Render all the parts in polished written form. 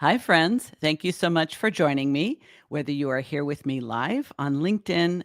Hi, friends. Thank you so much for joining me. Whether you are here with me live on LinkedIn,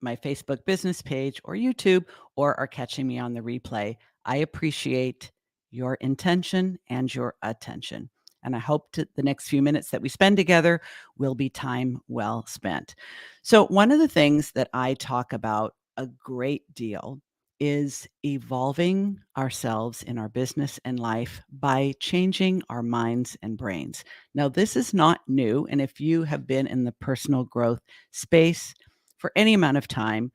my Facebook business page, or YouTube, or are catching me on the replay, I appreciate your intention and your attention. And I hope the next few minutes that we spend together will be time well spent. So, one of the things that I talk about a great deal is evolving ourselves in our business and life by changing our minds and brains. Now, this is not new. And if you have been in the personal growth space for any amount of time,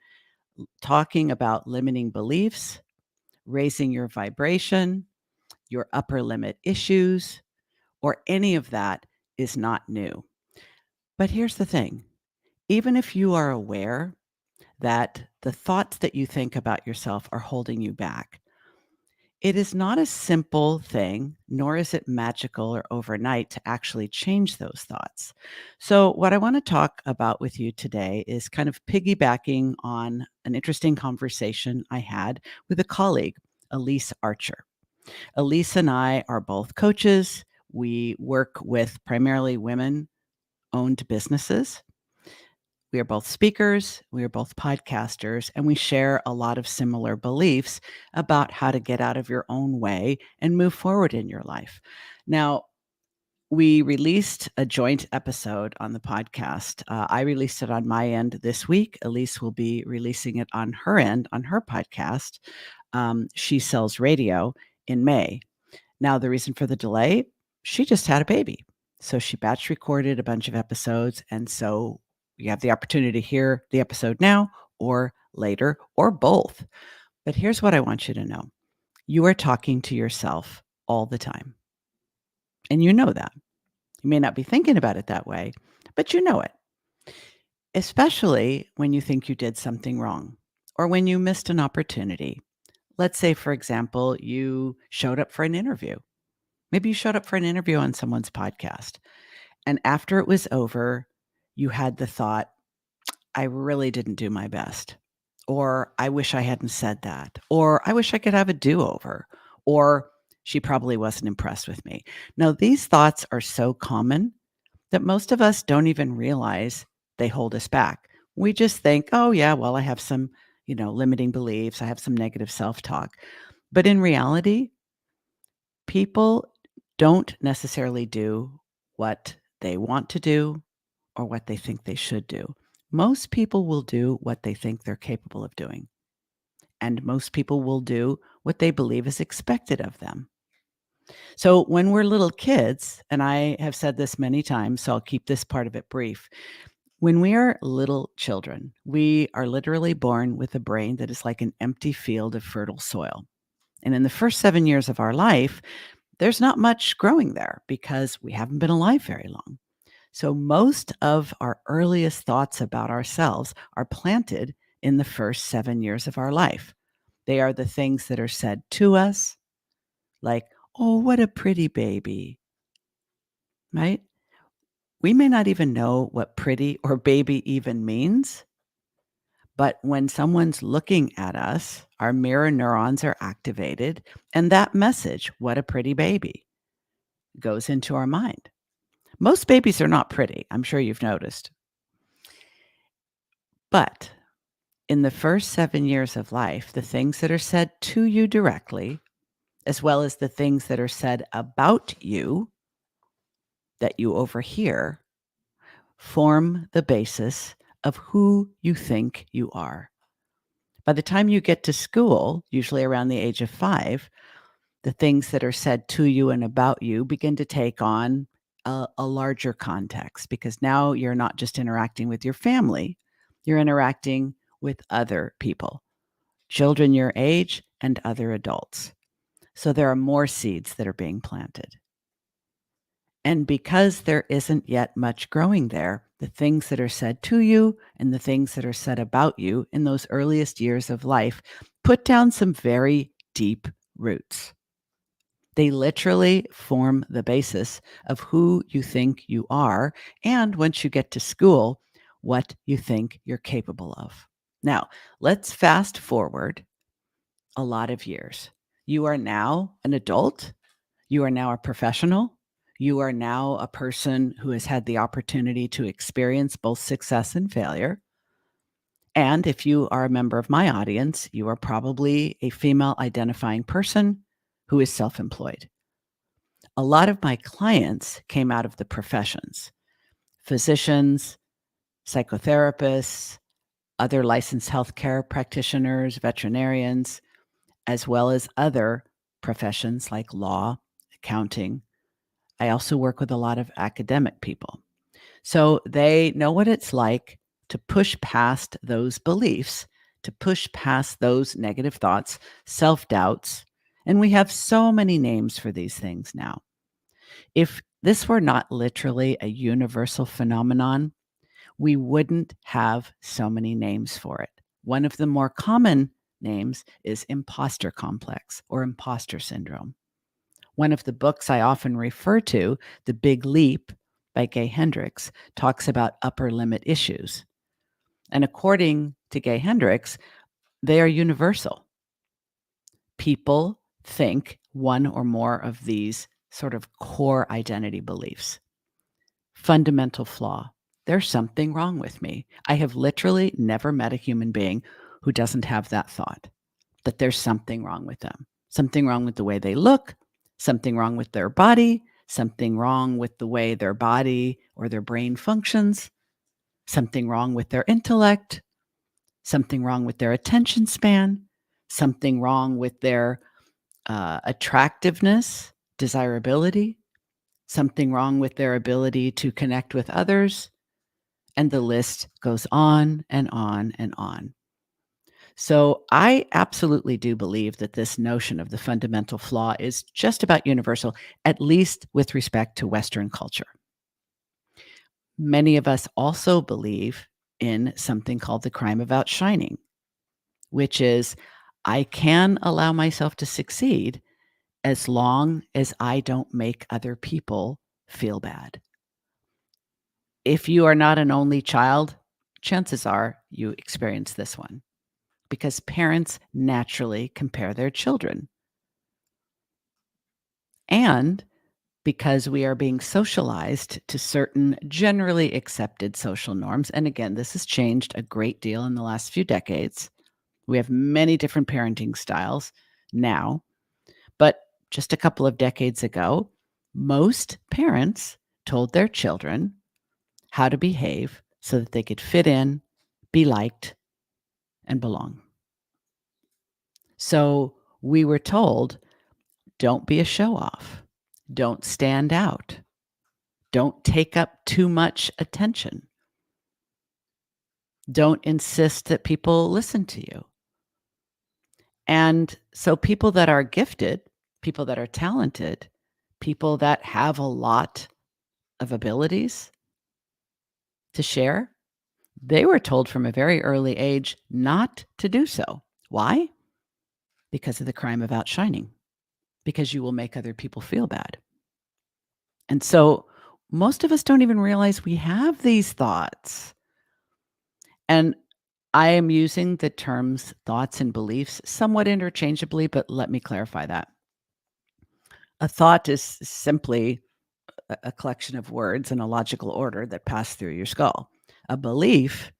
talking about limiting beliefs, raising your vibration, your upper limit issues, or any of that is not new. But here's the thing, even if you are aware that the thoughts that you think about yourself are holding you back, it is not a simple thing, nor is it magical or overnight to actually change those thoughts. So, what I want to talk about with you today is kind of piggybacking on an interesting conversation I had with a colleague, Elyse Archer. Elyse and I are both coaches. We work with primarily women owned businesses. We are both speakers, we are both podcasters, and we share a lot of similar beliefs about how to get out of your own way and move forward in your life. Now, we released a joint episode on the podcast. I released it on my end this week. Elyse will be releasing it on her end on her podcast. She Sells Radio in May. Now, the reason for the delay, she just had a baby. So she batch recorded a bunch of episodes. And so you have the opportunity to hear the episode now or later or both. But here's what I want you to know, you are talking to yourself all the time. And you know that. You may not be thinking about it that way, but you know it, especially when you think you did something wrong or when you missed an opportunity. Let's say, for example, you showed up for an interview. Maybe you showed up for an interview on someone's podcast. And after it was over, you had the thought, I really didn't do my best. Or I wish I hadn't said that. Or I wish I could have a do over. Or she probably wasn't impressed with me. Now, these thoughts are so common that most of us don't even realize they hold us back. We just think, oh, yeah, well, I have some, limiting beliefs. I have some negative self talk. But in reality, people don't necessarily do what they want to do or what they think they should do. Most people will do what they think they're capable of doing. And most people will do what they believe is expected of them. So when we're little kids, and I have said this many times, so I'll keep this part of it brief. When we are little children, we are literally born with a brain that is like an empty field of fertile soil. And in the first 7 years of our life, there's not much growing there because we haven't been alive very long. So most of our earliest thoughts about ourselves are planted in the first 7 years of our life. They are the things that are said to us, like, oh, what a pretty baby, right? We may not even know what pretty or baby even means, but when someone's looking at us, our mirror neurons are activated, and that message, what a pretty baby, goes into our mind. Most babies are not pretty. I'm sure you've noticed. But in the first 7 years of life, the things that are said to you directly, as well as the things that are said about you that you overhear, form the basis of who you think you are. By the time you get to school, usually around the age of 5, the things that are said to you and about you begin to take on a larger context because now you're not just interacting with your family, you're interacting with other people, children your age and other adults. So there are more seeds that are being planted. And because there isn't yet much growing there, the things that are said to you and the things that are said about you in those earliest years of life put down some very deep roots. They literally form the basis of who you think you are, and once you get to school, what you think you're capable of. Now, let's fast forward a lot of years. You are now an adult. You are now a professional. You are now a person who has had the opportunity to experience both success and failure. And if you are a member of my audience, you are probably a female identifying person who is self employed. A lot of my clients came out of the professions: physicians, psychotherapists, other licensed healthcare practitioners, veterinarians, as well as other professions like law, accounting. I also work with a lot of academic people. So they know what it's like to push past those beliefs, to push past those negative thoughts, self doubts. And we have so many names for these things now. If this were not literally a universal phenomenon, we wouldn't have so many names for it. One of the more common names is imposter complex or imposter syndrome. One of the books I often refer to, The Big Leap by Gay Hendricks, talks about upper limit issues. And according to Gay Hendricks, they are universal. People think one or more of these sort of core identity beliefs. Fundamental flaw. There's something wrong with me. I have literally never met a human being who doesn't have that thought, that there's something wrong with them, something wrong with the way they look, something wrong with their body, something wrong with the way their body or their brain functions, something wrong with their intellect, something wrong with their attention span, something wrong with their attractiveness, desirability, something wrong with their ability to connect with others. And the list goes on and on and on. So I absolutely do believe that this notion of the fundamental flaw is just about universal, at least with respect to Western culture. Many of us also believe in something called the crime of outshining, which is I can allow myself to succeed as long as I don't make other people feel bad. If you are not an only child, chances are you experience this one because parents naturally compare their children. And because we are being socialized to certain generally accepted social norms. And again, this has changed a great deal in the last few decades. We have many different parenting styles now, but just a couple of decades ago, most parents told their children how to behave so that they could fit in, be liked, and belong. So we were told, don't be a show off, don't stand out, don't take up too much attention, don't insist that people listen to you. And so people that are gifted, people that are talented, people that have a lot of abilities to share, they were told from a very early age not to do so. Why? Because of the crime of outshining, because you will make other people feel bad. And so most of us don't even realize we have these thoughts. And I am using the terms thoughts and beliefs somewhat interchangeably, but let me clarify that. A thought is simply a collection of words in a logical order that pass through your skull. A belief,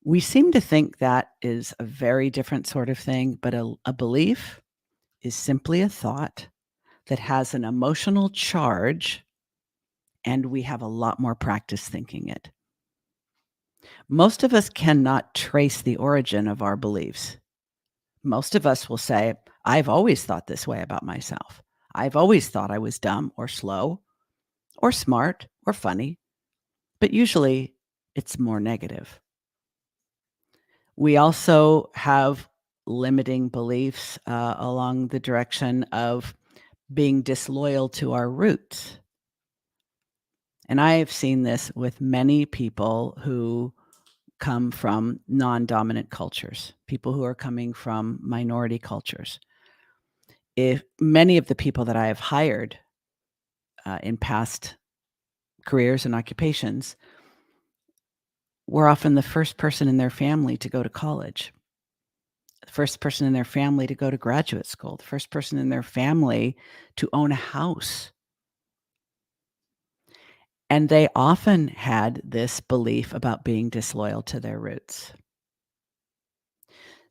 we seem to think that is a very different sort of thing, but a belief is simply a thought that has an emotional charge, and we have a lot more practice thinking it. Most of us cannot trace the origin of our beliefs. Most of us will say, I've always thought this way about myself. I've always thought I was dumb or slow or smart or funny, but usually it's more negative. We also have limiting beliefs along the direction of being disloyal to our roots. And I have seen this with many people who come from non-dominant cultures, people who are coming from minority cultures. If many of the people that I have hired in past careers and occupations were often the first person in their family to go to college, the first person in their family to go to graduate school, the first person in their family to own a house. And they often had this belief about being disloyal to their roots.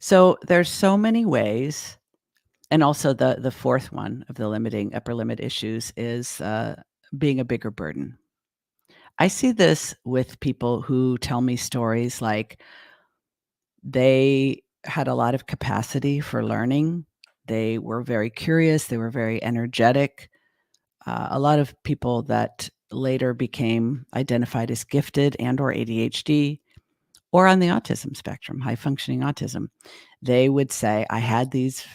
So there's so many ways. And also the fourth one of the limiting upper limit issues is being a bigger burden. I see this with people who tell me stories like they had a lot of capacity for learning. They were very curious. They were very energetic. A lot of people that later became identified as gifted and or ADHD or on the autism spectrum, high functioning autism, they would say, I had these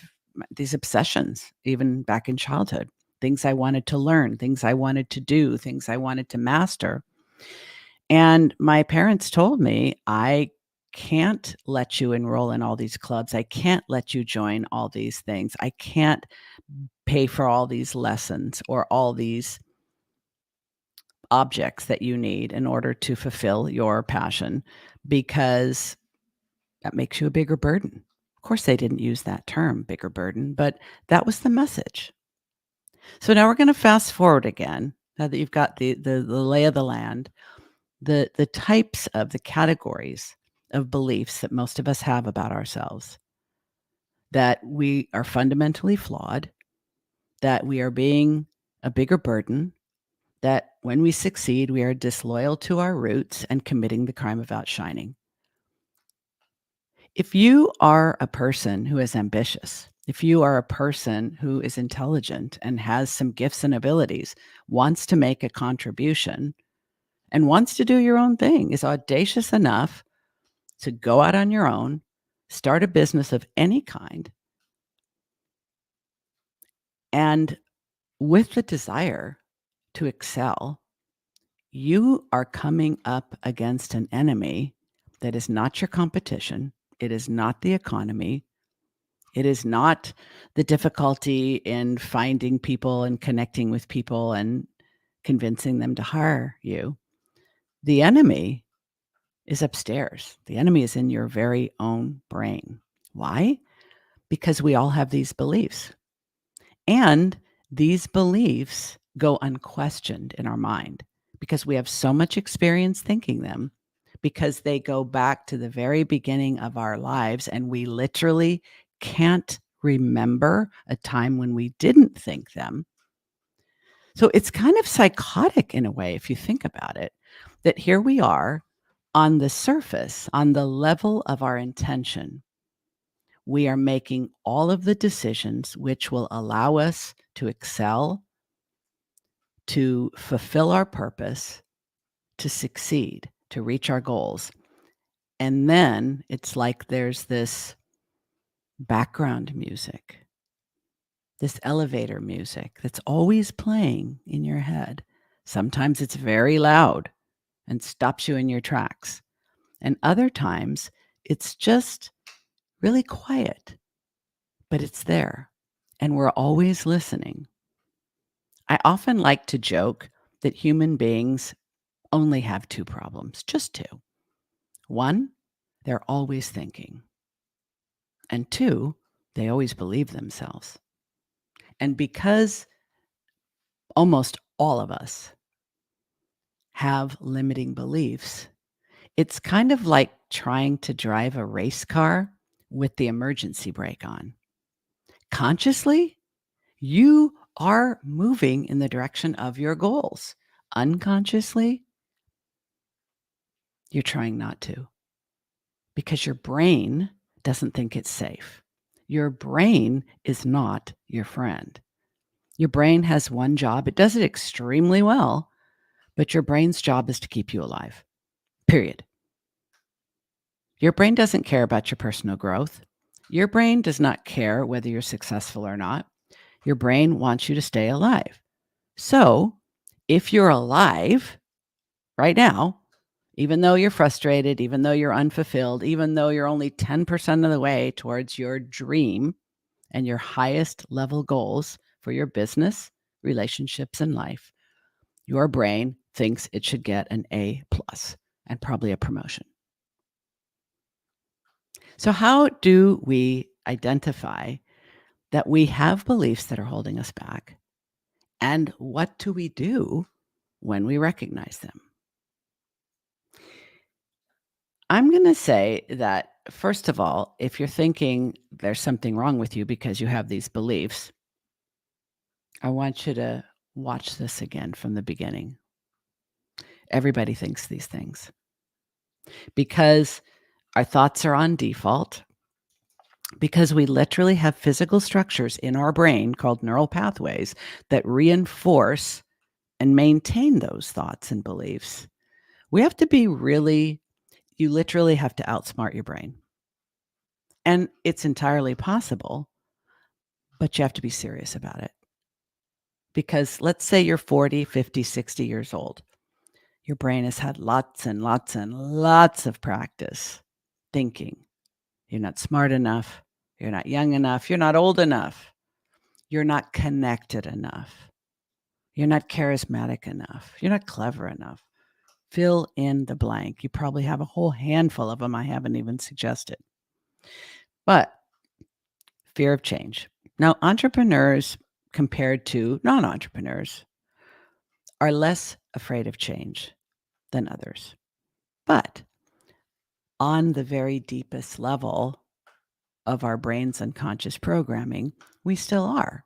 obsessions even back in childhood, things I wanted to learn, things I wanted to do, things I wanted to master. And my parents told me, I can't let you enroll in all these clubs. I can't let you join all these things. I can't pay for all these lessons or all these objects that you need in order to fulfill your passion because that makes you a bigger burden. Of course, they didn't use that term, bigger burden, but that was the message. So now we're going to fast forward again. Now that you've got the lay of the land, the types of the categories of beliefs that most of us have about ourselves, that we are fundamentally flawed, that we are being a bigger burden, that when we succeed, we are disloyal to our roots and committing the crime of outshining. If you are a person who is ambitious, if you are a person who is intelligent and has some gifts and abilities, wants to make a contribution, and wants to do your own thing, is audacious enough to go out on your own, start a business of any kind, and with the desire to excel, you are coming up against an enemy that is not your competition. It is not the economy. It is not the difficulty in finding people and connecting with people and convincing them to hire you. The enemy is upstairs. The enemy is in your very own brain. Why? Because we all have these beliefs. And these beliefs go unquestioned in our mind because we have so much experience thinking them, because they go back to the very beginning of our lives and we literally can't remember a time when we didn't think them. So it's kind of psychotic in a way, if you think about it, that here we are on the surface, on the level of our intention. We are making all of the decisions which will allow us to excel, to fulfill our purpose, to succeed, to reach our goals. And then it's like there's this background music, this elevator music that's always playing in your head. Sometimes it's very loud and stops you in your tracks. And other times it's just really quiet, but it's there. And we're always listening. I often like to joke that human beings only have two problems, just two. One, they're always thinking. And two, they always believe themselves. And because almost all of us have limiting beliefs, it's kind of like trying to drive a race car with the emergency brake on. Consciously, you are moving in the direction of your goals. Unconsciously, you're trying not to because your brain doesn't think it's safe. Your brain is not your friend. Your brain has one job. It does it extremely well, but your brain's job is to keep you alive, period. Your brain doesn't care about your personal growth. Your brain does not care whether you're successful or not. Your brain wants you to stay alive. So if you're alive right now, even though you're frustrated, even though you're unfulfilled, even though you're only 10% of the way towards your dream and your highest level goals for your business, relationships, and life, your brain thinks it should get an A plus and probably a promotion. So how do we identify that we have beliefs that are holding us back? And what do we do when we recognize them. I'm going to say that, first of all, if you're thinking there's something wrong with you because you have these beliefs, I want you to watch this again from the beginning. Everybody thinks these things because our thoughts are on default, because we literally have physical structures in our brain called neural pathways that reinforce and maintain those thoughts and beliefs. We have to be you literally have to outsmart your brain. And it's entirely possible, but you have to be serious about it. Because let's say you're 40, 50, 60 years old. Your brain has had lots and lots and lots of practice thinking. You're not smart enough. You're not young enough. You're not old enough. You're not connected enough. You're not charismatic enough. You're not clever enough. Fill in the blank. You probably have a whole handful of them I haven't even suggested. But fear of change. Now, entrepreneurs compared to non-entrepreneurs are less afraid of change than others. But on the very deepest level of our brain's unconscious programming, we still are.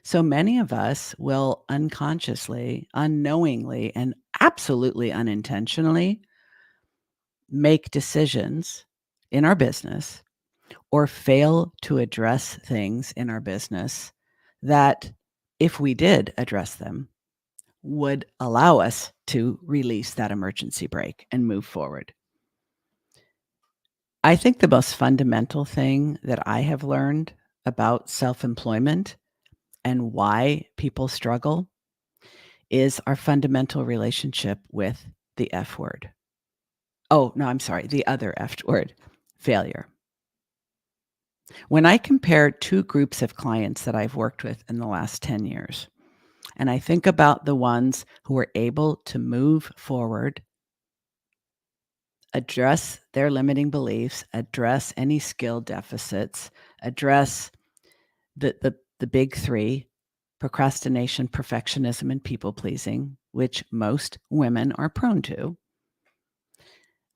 So many of us will unconsciously, unknowingly, and absolutely unintentionally make decisions in our business or fail to address things in our business that, if we did address them, would allow us to release that emergency brake and move forward. I think the most fundamental thing that I have learned about self-employment and why people struggle is our fundamental relationship with the F word. Oh, no, I'm sorry, the other F word, failure. When I compare two groups of clients that I've worked with in the last 10 years, and I think about the ones who were able to move forward, address their limiting beliefs, address any skill deficits, address the big three: procrastination, perfectionism, and people pleasing, which most women are prone to.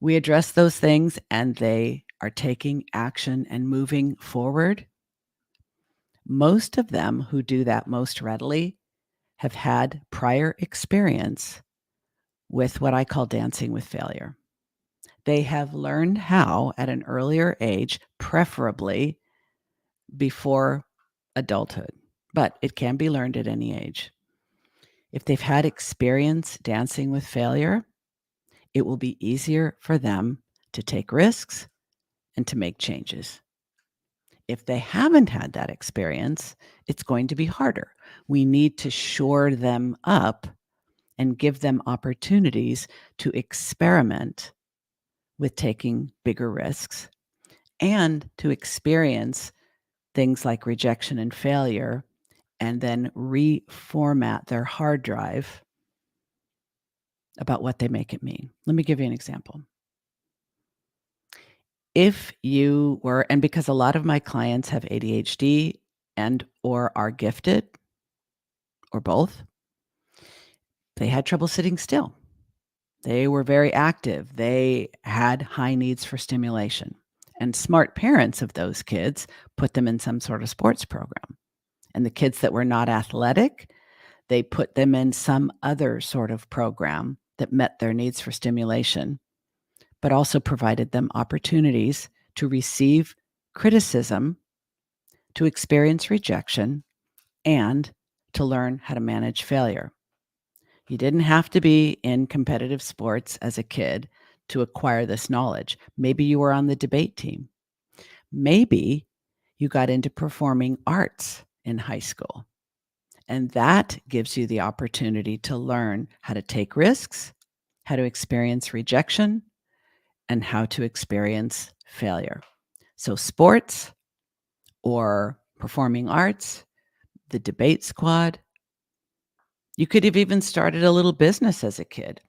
We address those things and they are taking action and moving forward. Most of them who do that most readily have had prior experience with what I call dancing with failure. They have learned how at an earlier age, preferably before adulthood, but it can be learned at any age. If they've had experience dancing with failure, it will be easier for them to take risks and to make changes. If they haven't had that experience, it's going to be harder. We need to shore them up and give them opportunities to experiment with taking bigger risks and to experience things like rejection and failure and then reformat their hard drive about what they make it mean. Let me give you an example. If you were, and because a lot of my clients have ADHD and or are gifted or both, they had trouble sitting still. They were very active. They had high needs for stimulation. And smart parents of those kids put them in some sort of sports program. And the kids that were not athletic, they put them in some other sort of program that met their needs for stimulation, but also provided them opportunities to receive criticism, to experience rejection, and to learn how to manage failure. You didn't have to be in competitive sports as a kid to acquire this knowledge. Maybe you were on the debate team. Maybe you got into performing arts in high school. And that gives you the opportunity to learn how to take risks, how to experience rejection, and how to experience failure. So sports or performing arts, the debate squad. You could have even started a little business as a kid.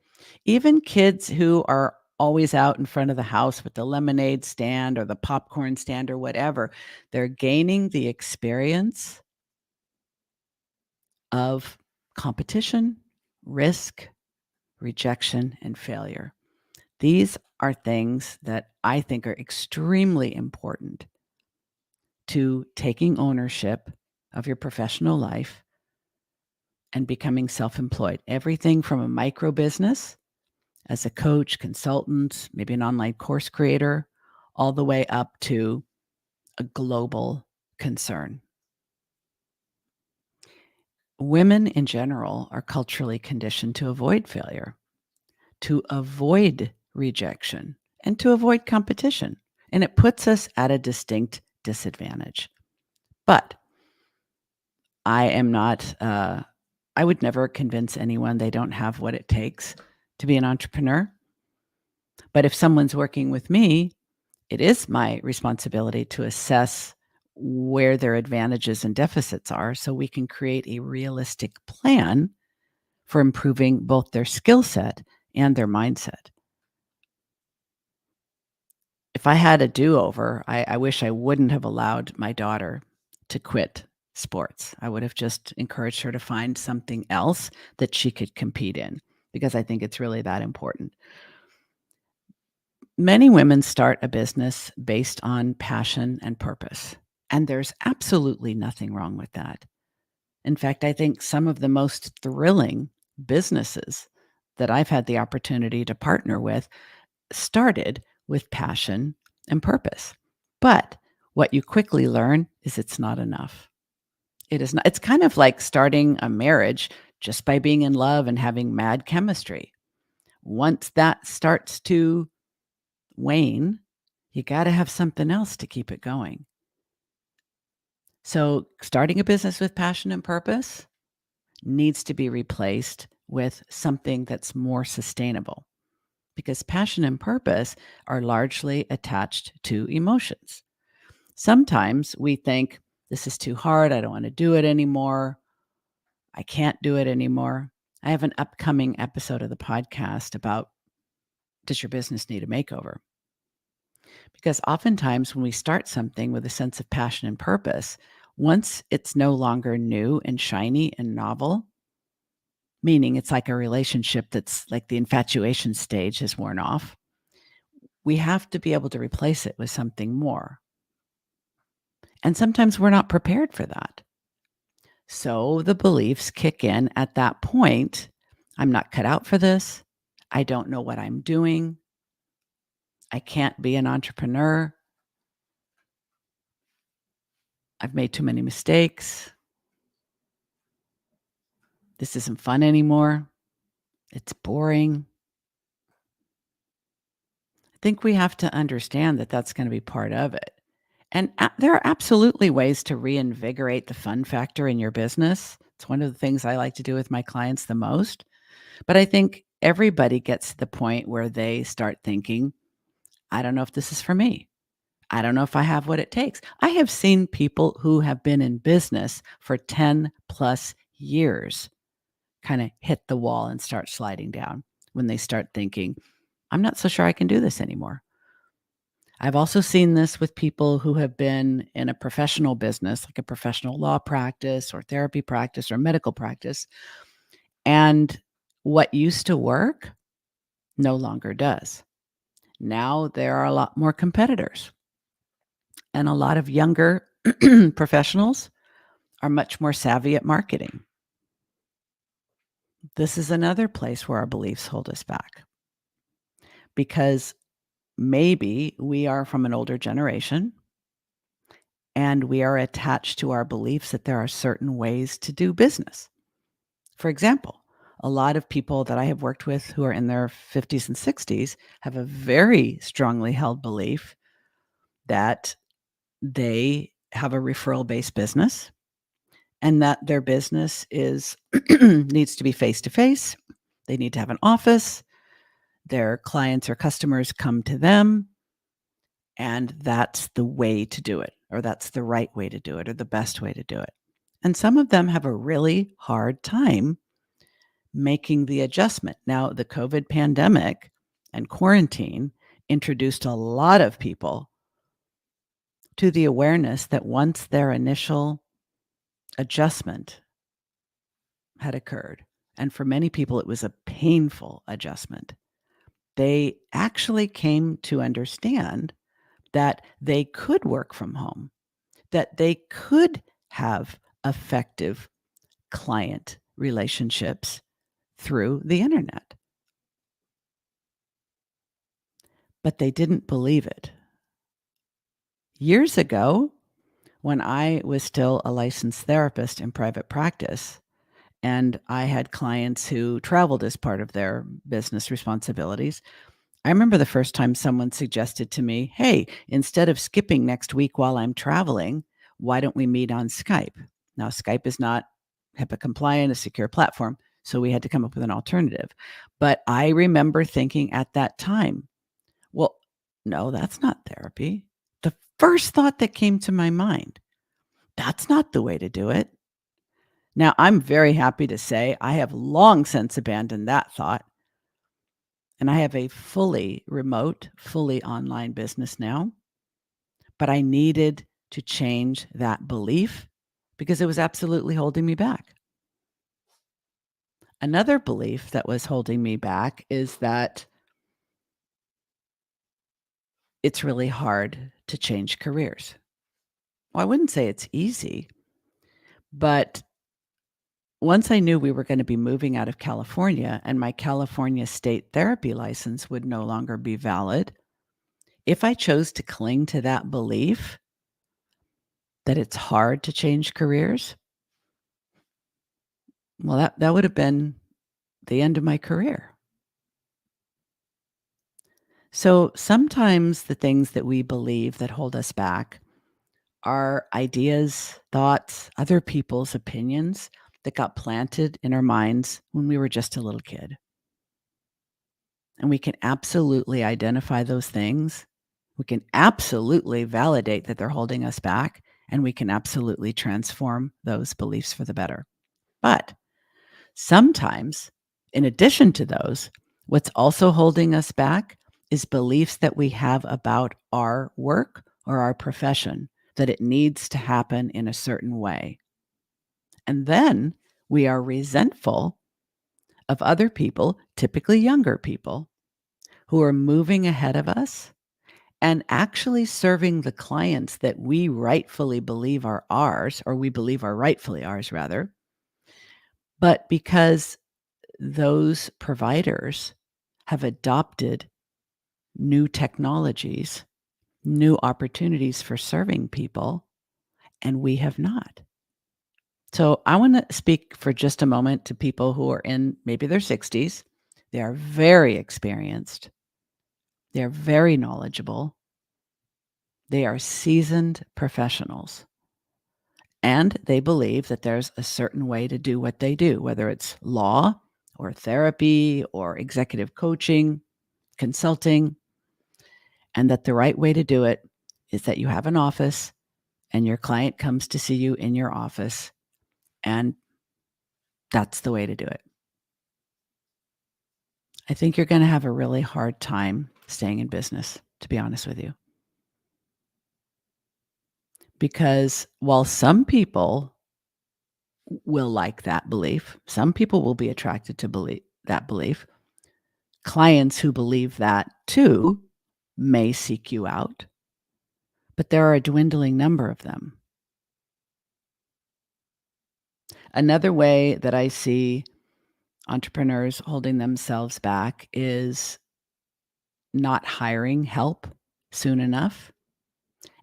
Even kids who are always out in front of the house with the lemonade stand or the popcorn stand or whatever, they're gaining the experience of competition, risk, rejection, and failure. These are things that I think are extremely important to taking ownership of your professional life and becoming self-employed. Everything from a micro business as a coach, consultant, maybe an online course creator, all the way up to a global concern. Women in general are culturally conditioned to avoid failure, to avoid rejection, and to avoid competition. And it puts us at a distinct disadvantage. But I am not, I would never convince anyone they don't have what it takes to be an entrepreneur. But if someone's working with me, it is my responsibility to assess where their advantages and deficits are so we can create a realistic plan for improving both their skill set and their mindset. If I had a do-over, I wish I wouldn't have allowed my daughter to quit sports. I would have just encouraged her to find something else that she could compete in because I think it's really that important. Many women start a business based on passion and purpose, and there's absolutely nothing wrong with that. In fact, I think some of the most thrilling businesses that I've had the opportunity to partner with started with passion and purpose. But what you quickly learn is it's not enough. It is not, it's kind of like starting a marriage just by being in love and having mad chemistry. Once that starts to wane, you got to have something else to keep it going. So, starting a business with passion and purpose needs to be replaced with something that's more sustainable because passion and purpose are largely attached to emotions. Sometimes we think, this is too hard. I don't want to do it anymore. I can't do it anymore. I have an upcoming episode of the podcast about, does your business need a makeover? Because oftentimes when we start something with a sense of passion and purpose, once it's no longer new and shiny and novel, meaning it's like a relationship that's like the infatuation stage has worn off, we have to be able to replace it with something more. And sometimes we're not prepared for that. So the beliefs kick in at that point. I'm not cut out for this. I don't know what I'm doing. I can't be an entrepreneur. I've made too many mistakes. This isn't fun anymore. It's boring. I think we have to understand that that's going to be part of it. And there are absolutely ways to reinvigorate the fun factor in your business. It's one of the things I like to do with my clients the most. But I think everybody gets to the point where they start thinking, I don't know if this is for me. I don't know if I have what it takes. I have seen people who have been in business for 10 plus years kind of hit the wall and start sliding down when they start thinking, I'm not so sure I can do this anymore. I've also seen this with people who have been in a professional business, like a professional law practice or therapy practice or medical practice. And what used to work no longer does. Now there are a lot more competitors, and a lot of younger professionals are much more savvy at marketing. This is another place where our beliefs hold us back because maybe we are from an older generation and we are attached to our beliefs that there are certain ways to do business. For example, a lot of people that I have worked with who are in their 50s and 60s have a very strongly held belief that they have a referral-based business and that their business is needs to be face-to-face. They need to have an office. Their clients or customers come to them, and that's the way to do it, or that's the right way to do it, or the best way to do it. And some of them have a really hard time making the adjustment. Now, the COVID pandemic and quarantine introduced a lot of people to the awareness that once their initial adjustment had occurred, and for many people, it was a painful adjustment. They actually came to understand that they could work from home, that they could have effective client relationships through the internet, but they didn't believe it. Years ago, when I was still a licensed therapist in private practice, and I had clients who traveled as part of their business responsibilities, I remember the first time someone suggested to me, "Hey, instead of skipping next week while I'm traveling, why don't we meet on Skype?" Now, Skype is not HIPAA compliant, a secure platform, so we had to come up with an alternative. But I remember thinking at that time, well, no, that's not therapy. The first thought that came to my mind, that's not the way to do it. Now, I'm very happy to say I have long since abandoned that thought, and I have a fully remote, fully online business now. But I needed to change that belief because it was absolutely holding me back. Another belief that was holding me back is that it's really hard to change careers. Well, I wouldn't say it's easy, but once I knew we were going to be moving out of California and my California state therapy license would no longer be valid, if I chose to cling to that belief that it's hard to change careers, well, that would have been the end of my career. So sometimes the things that we believe that hold us back are ideas, thoughts, other people's opinions that got planted in our minds when we were just a little kid. And we can absolutely identify those things. We can absolutely validate that they're holding us back, and we can absolutely transform those beliefs for the better. But sometimes, in addition to those, what's also holding us back is beliefs that we have about our work or our profession, that it needs to happen in a certain way. And then we are resentful of other people, typically younger people, who are moving ahead of us and actually serving the clients that we rightfully believe are ours, or we believe are rightfully ours, rather. But because those providers have adopted new technologies, new opportunities for serving people, and we have not. So I want to speak for just a moment to people who are in maybe their 60s. They are very experienced. They're very knowledgeable. They are seasoned professionals. And they believe that there's a certain way to do what they do, whether it's law or therapy or executive coaching, consulting, and that the right way to do it is that you have an office and your client comes to see you in your office, and that's the way to do it. I think you're going to have a really hard time staying in business, to be honest with you. Because while some people will like that belief, some people will be attracted to that belief, clients who believe that too may seek you out, but there are a dwindling number of them. Another way that I see entrepreneurs holding themselves back is not hiring help soon enough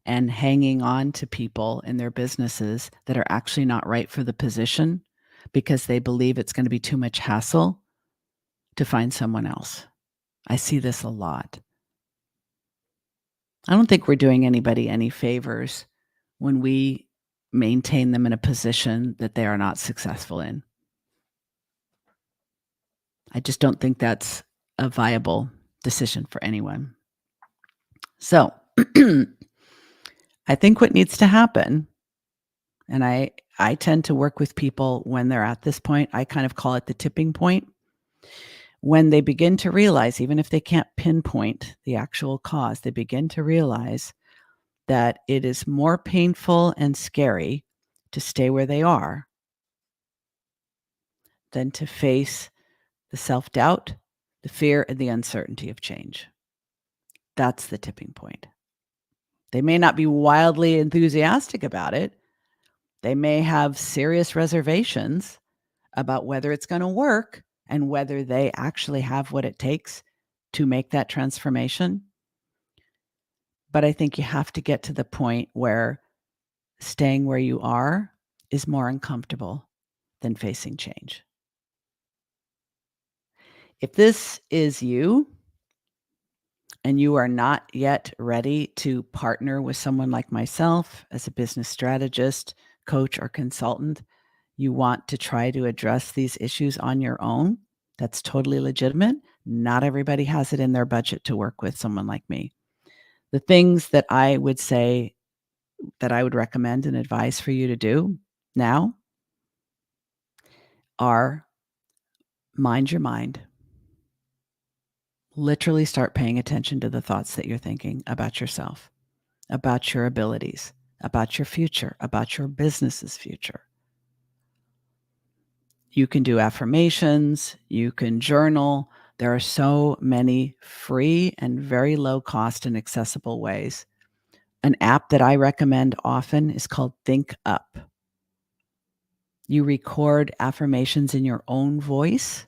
and hanging on to people in their businesses that are actually not right for the position because they believe it's going to be too much hassle to find someone else. I see this a lot. I don't think we're doing anybody any favors when we maintain them in a position that they are not successful in. I just don't think that's a viable decision for anyone. So, I think what needs to happen, and I tend to work with people when they're at this point, I kind of call it the tipping point, when they begin to realize, even if they can't pinpoint the actual cause, they begin to realize that it is more painful and scary to stay where they are than to face the self-doubt, the fear, and the uncertainty of change. That's the tipping point. They may not be wildly enthusiastic about it. They may have serious reservations about whether it's going to work and whether they actually have what it takes to make that transformation. But I think you have to get to the point where staying where you are is more uncomfortable than facing change. If this is you and you are not yet ready to partner with someone like myself as a business strategist, coach, or consultant, you want to try to address these issues on your own, that's totally legitimate. Not everybody has it in their budget to work with someone like me. The things that I would say that I would recommend and advise for you to do now are mind your mind. Literally start paying attention to the thoughts that you're thinking about yourself, about your abilities, about your future, about your business's future. You can do affirmations, you can journal. There are so many free and very low cost and accessible ways. An app that I recommend often is called Think Up. You record affirmations in your own voice.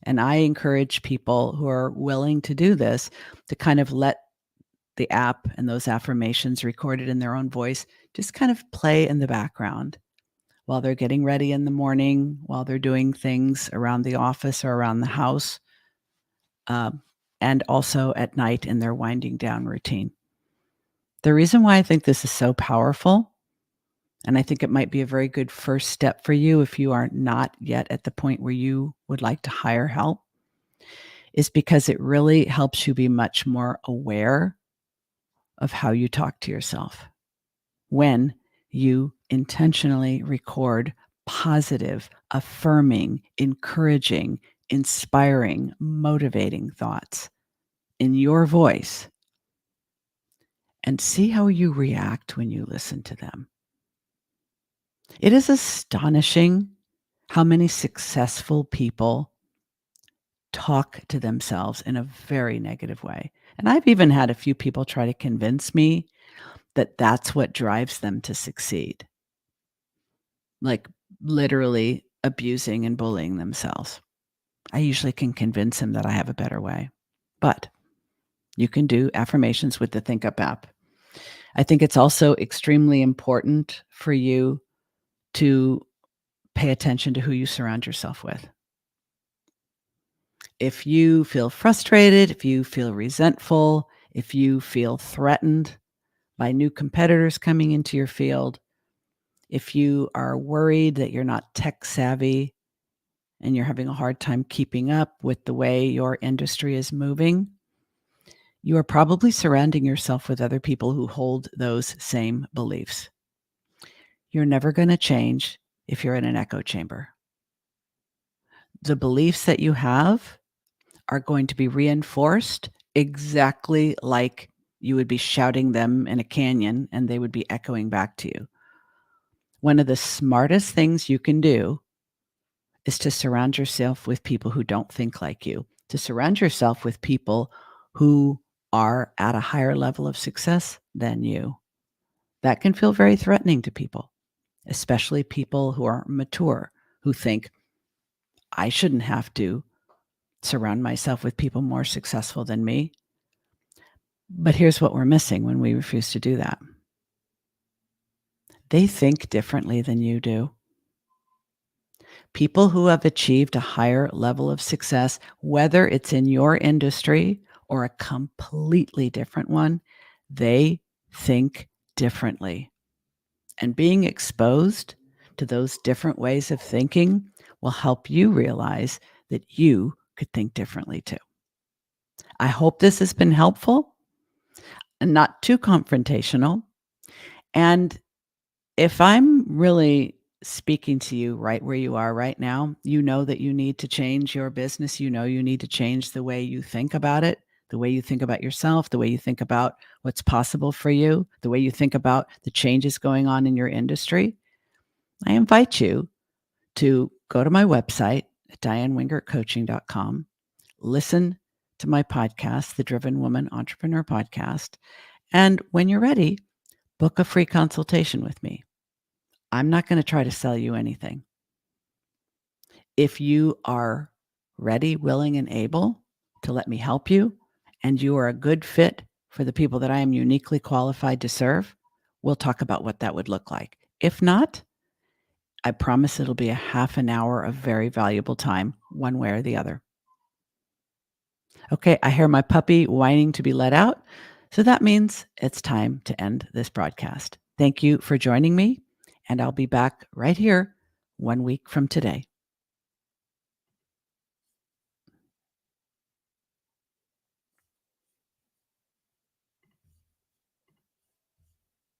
And I encourage people who are willing to do this to kind of let the app and those affirmations recorded in their own voice just kind of play in the background while they're getting ready in the morning, while they're doing things around the office or around the house, and also at night in their winding down routine. The reason why I think this is so powerful, and I think it might be a very good first step for you if you are not yet at the point where you would like to hire help, is because it really helps you be much more aware of how you talk to yourself when you intentionally record positive, affirming, encouraging, inspiring, motivating thoughts in your voice, and see how you react when you listen to them. It is astonishing how many successful people talk to themselves in a very negative way. And I've even had a few people try to convince me that that's what drives them to succeed. Like literally abusing and bullying themselves. I usually can convince them that I have a better way. But you can do affirmations with the Think Up app. I think it's also extremely important for you to pay attention to who you surround yourself with. If you feel frustrated, if you feel resentful, if you feel threatened by new competitors coming into your field, if you are worried that you're not tech savvy and you're having a hard time keeping up with the way your industry is moving, you are probably surrounding yourself with other people who hold those same beliefs. You're never going to change if you're in an echo chamber. The beliefs that you have are going to be reinforced exactly like you would be shouting them in a canyon and they would be echoing back to you. One of the smartest things you can do is to surround yourself with people who don't think like you, to surround yourself with people who are at a higher level of success than you. That can feel very threatening to people, especially people who are mature, who think, I shouldn't have to surround myself with people more successful than me. But here's what we're missing when we refuse to do that. They think differently than you do. People who have achieved a higher level of success, whether it's in your industry or a completely different one, they think differently. And being exposed to those different ways of thinking will help you realize that you could think differently too. I hope this has been helpful and not too confrontational. And if I'm really speaking to you right where you are right now, you know that you need to change your business. You know you need to change the way you think about it, the way you think about yourself, the way you think about what's possible for you, the way you think about the changes going on in your industry. I invite you to go to my website at dianewingertcoaching.com. Listen to my podcast, the Driven Woman Entrepreneur Podcast. And when you're ready, book a free consultation with me. I'm not going to try to sell you anything. If you are ready, willing, and able to let me help you, and you are a good fit for the people that I am uniquely qualified to serve, we'll talk about what that would look like. If not, I promise it'll be a half an hour of very valuable time, one way or the other. Okay, I hear my puppy whining to be let out. So that means it's time to end this broadcast. Thank you for joining me, and I'll be back right here 1 week from today.